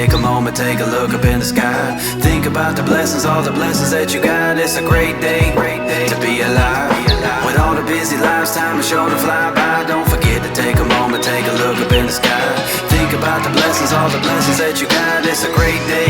take a moment, take a look up in the sky. Think about the blessings, all the blessings that you got. It's a great day to be alive. With all the busy lives, time is sure to fly by. Don't forget to take a moment, take a look up in the sky. Think about the blessings, all the blessings that you got. It's a great day